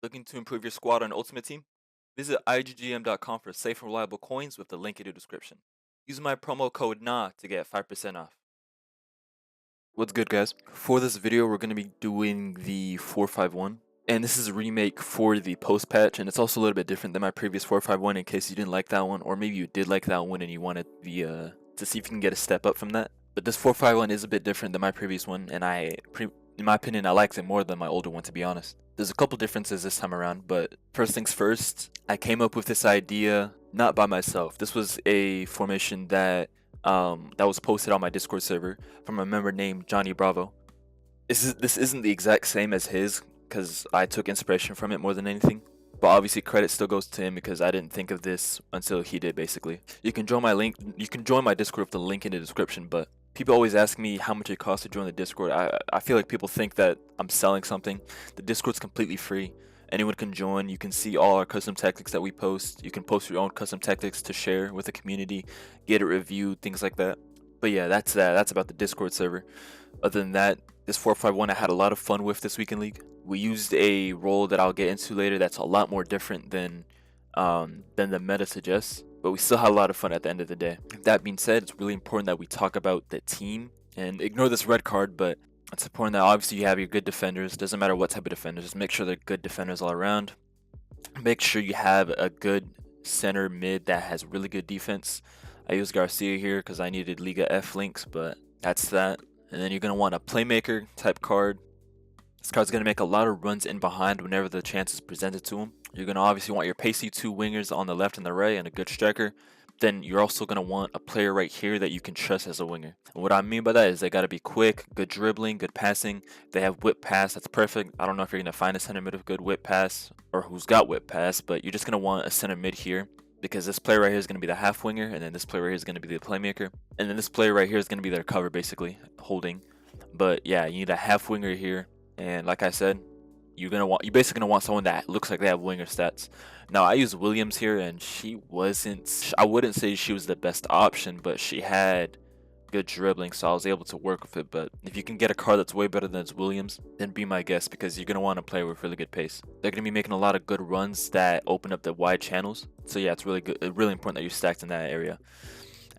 Looking to improve your squad on Ultimate Team? Visit iggm.com for safe and reliable coins with the link in the description. Use my promo code NA to get 5% off. What's good, guys? For this video, we're going to be doing the 451. And this is a remake for the post patch, and it's also a little bit different than my previous 451 in case you didn't like that one, or maybe you did like that one and you wanted the to see if you can get a step up from that. But this 451 is a bit different than my previous one, and in my opinion, I liked it more than my older one, to be honest. There's a couple differences this time around, but first things first, I came up with this idea not by myself. This was a formation that was posted on my Discord server from a member named Johnny Bravo. This isn't the exact same as his, because I took inspiration from it more than anything. But obviously credit still goes to him because I didn't think of this until he did, basically. You can join my Discord with the link in the description, but people always ask me how much it costs to join the Discord. I feel like people think that I'm selling something. The Discord's completely free. Anyone can join. You can see all our custom tactics that we post. You can post your own custom tactics to share with the community, get it reviewed, things like that. But yeah, that's that. That's about the Discord server. Other than that, this 451 I had a lot of fun with this weekend league. We used a role that I'll get into later that's a lot more different than the meta suggests, but we still had a lot of fun at the end of the day. That being said, it's really important that we talk about the team and ignore this red card, but it's important that obviously you have your good defenders. Doesn't matter what type of defenders, just make sure they're good defenders all around. Make sure you have a good center mid that has really good defense. I used Garcia here because I needed Liga F links, but that's that. And then you're going to want a playmaker type card. This card's going to make a lot of runs in behind whenever the chance is presented to him. You're going to obviously want your pacey two wingers on the left and the right and a good striker. Then you're also going to want a player right here that you can trust as a winger. And what I mean by that is they got to be quick, good dribbling, good passing. They have whip pass, that's perfect. I don't know if you're going to find a center mid with good whip pass or who's got whip pass, but you're just going to want a center mid here, because this player right here is going to be the half winger, and then this player right here is going to be the playmaker, and then this player right here is going to be their cover, basically holding. But yeah, you need a half winger here, and like I said, you're basically gonna want someone that looks like they have winger stats. Now I used Williams here, and I wouldn't say she was the best option, but she had good dribbling, so I was able to work with it. But if you can get a card that's way better than Williams, then be my guest, because you're gonna want to play with really good pace. They're gonna be making a lot of good runs that open up the wide channels. So yeah, it's really good, really important that you're stacked in that area.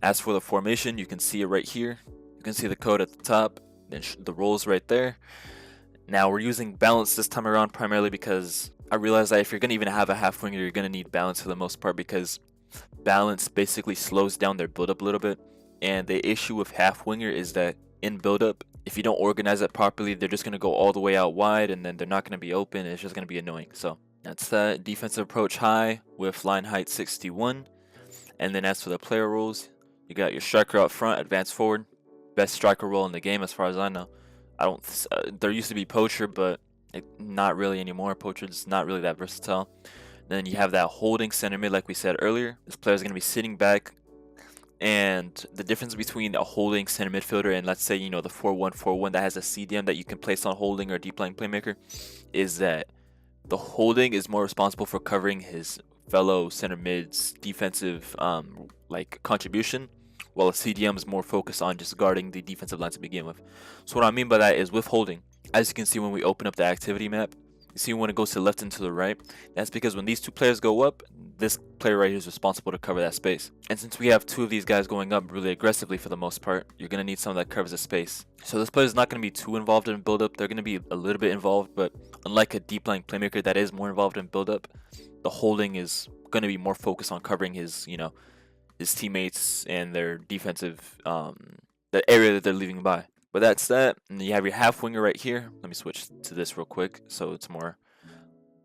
As for the formation, you can see it right here. You can see the code at the top, then the roles right there. Now we're using balance this time around primarily because I realized that if you're gonna even have a half winger, you're gonna need balance for the most part, because balance basically slows down their build up a little bit. And the issue with half winger is that in build up, if you don't organize it properly, they're just going to go all the way out wide, and then they're not going to be open, and it's just going to be annoying. So that's that. Defensive approach high with line height 61. And then as for the player roles, you got your striker up front, advance forward. Best striker role in the game as far as I know. There used to be poacher, but not really anymore. Poacher's not really that versatile. Then you have that holding center mid like we said earlier. This player is going to be sitting back. And the difference between a holding center midfielder and, let's say, you know, the 4-1-4-1 that has a CDM that you can place on holding or deep line playmaker, is that the holding is more responsible for covering his fellow center mid's defensive contribution, while a CDM is more focused on just guarding the defensive line to begin with. So what I mean by that is, with holding, as you can see when we open up the activity map, you see when it goes to the left and to the right, that's because when these two players go up, this player right here is responsible to cover that space. And since we have two of these guys going up really aggressively for the most part, you're going to need someone that covers the space. So this player is not going to be too involved in build up. They're going to be a little bit involved, but unlike a deep line playmaker that is more involved in build up, the holding is going to be more focused on covering his teammates and their defensive the area that they're leaving by. But that's that. And then you have your half winger right here. Let me switch to this real quick so it's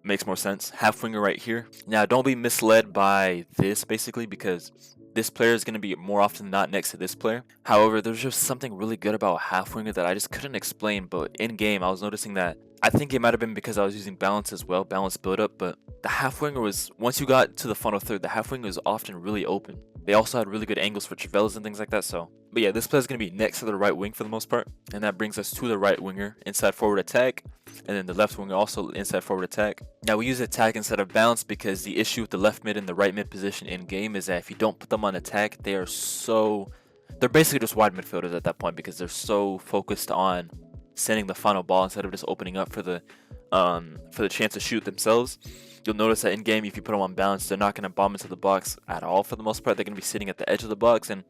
makes more sense. Half winger right here. Now don't be misled by this, basically, because this player is going to be more often than not next to this player. However, there's just something really good about half winger that I just couldn't explain, but in game I was noticing that, I think it might have been because I was using balance as well, balance build up, but the half winger was, once you got to the final third, the half winger was often really open. They also had really good angles for Travellas and things like that. So, but yeah, this player is going to be next to the right wing for the most part, and that brings us to the right winger, inside forward attack, and then the left winger also inside forward attack. Now we use attack instead of balance because the issue with the left mid and the right mid position in game is that if you don't put them on attack, they're basically just wide midfielders at that point, because they're so focused on sending the final ball instead of just opening up for the chance to shoot themselves. You'll notice that in game, if you put them on balance, they're not going to bomb into the box at all for the most part. They're going to be sitting at the edge of the box, and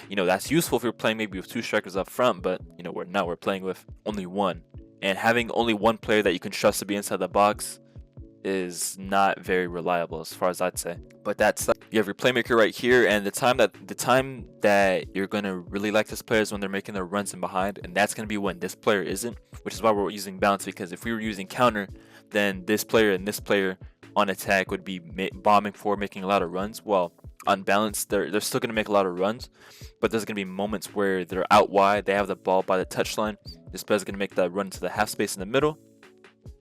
that's useful if you're playing maybe with 2 strikers up front. But we're playing with only 1, and having only 1 player that you can trust to be inside the box is not very reliable, as far as I'd say. But that's you have your playmaker right here, and the time that you're gonna really like this player is when they're making their runs in behind, and that's gonna be when this player isn't, which is why we're using balance, because if we were using counter, then this player and this player on attack would be bombing forward, making a lot of runs. Well, on balance, they're still gonna make a lot of runs, but there's gonna be moments where they're out wide, they have the ball by the touchline. This player's gonna make that run into the half space in the middle,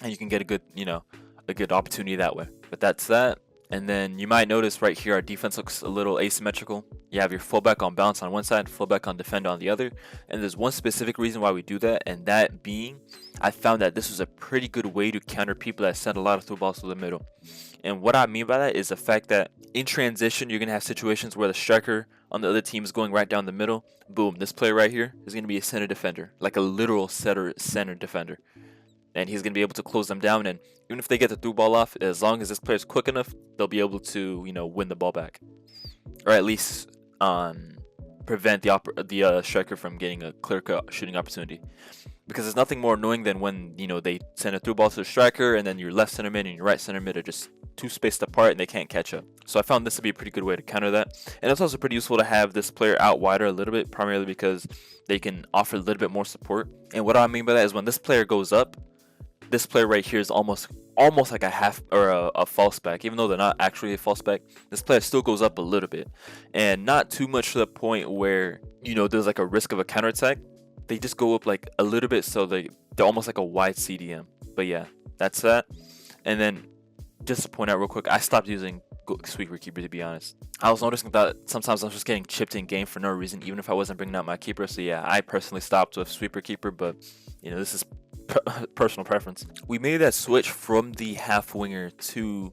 and you can get a good opportunity that way. But that's that. And then you might notice right here our defense looks a little asymmetrical. You have your fullback on balance on one side, fullback on defend on the other, and there's one specific reason why we do that, and that being I found that this was a pretty good way to counter people that send a lot of through balls to the middle. And what I mean by that is the fact that in transition, you're going to have situations where the striker on the other team is going right down the middle. Boom, this player right here is going to be a center defender, like a literal center defender. And he's going to be able to close them down, and even if they get the through ball off, as long as this player is quick enough, they'll be able to win the ball back, or at least prevent the striker from getting a clear-cut shooting opportunity. Because there's nothing more annoying than when they send a through ball to the striker, and then your left center mid and your right center mid are just too spaced apart and they can't catch up. So I found this to be a pretty good way to counter that, and it's also pretty useful to have this player out wider a little bit, primarily because they can offer a little bit more support. And what I mean by that is when this player goes up, this player right here is almost like a half or a false back. Even though they're not actually a false back, this player still goes up a little bit, and not too much to the point where there's like a risk of a counterattack. They just go up like a little bit, so they're almost like a wide CDM. But yeah, that's that. And then just to point out real quick, I stopped using sweeper keeper, to be honest. I was noticing that sometimes I was just getting chipped in game for no reason, even if I wasn't bringing out my keeper. So yeah, I personally stopped with sweeper keeper, but this is personal preference. We made that switch from the half winger from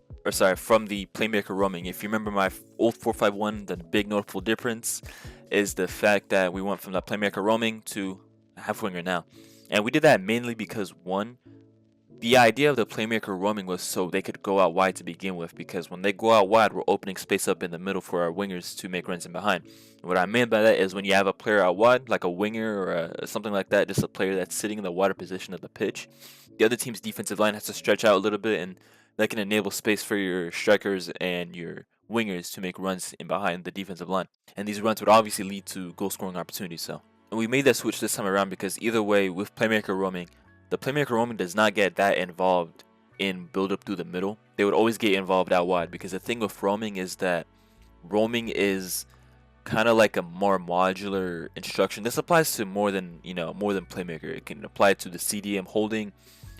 the playmaker roaming. If you remember my old 451, the big notable difference is the fact that we went from the playmaker roaming to half winger now. And we did that mainly because, one, the idea of the playmaker roaming was so they could go out wide to begin with, because when they go out wide, we're opening space up in the middle for our wingers to make runs in behind. And what I mean by that is when you have a player out wide, like a winger or something like that, just a player that's sitting in the wider position of the pitch, the other team's defensive line has to stretch out a little bit, and that can enable space for your strikers and your wingers to make runs in behind the defensive line. And these runs would obviously lead to goal scoring opportunities. So, and we made that switch this time around because either way, with playmaker roaming, the playmaker roaming does not get that involved in build up through the middle. They would always get involved out wide, because the thing with roaming is that roaming is kind of like a more modular instruction. This applies to more than playmaker. It can apply to the CDM holding,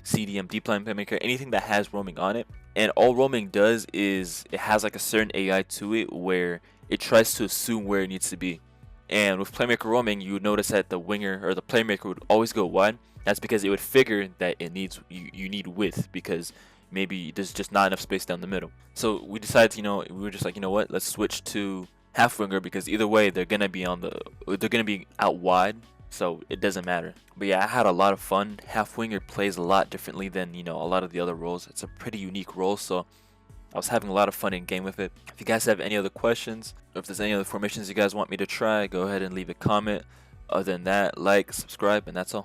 CDM deep line playmaker, anything that has roaming on it. And all roaming does is it has like a certain AI to it where it tries to assume where it needs to be. And with playmaker roaming, you would notice that the winger or the playmaker would always go wide. That's because it would figure that it needs you need width, because maybe there's just not enough space down the middle. So we decided, we were just like, what, let's switch to half winger, because either way they're gonna be out wide, so it doesn't matter. But yeah, I had a lot of fun. Half winger plays a lot differently than a lot of the other roles. It's a pretty unique role, so I was having a lot of fun in game with it. If you guys have any other questions, or if there's any other formations you guys want me to try, go ahead and leave a comment. Other than that, like, subscribe, and that's all.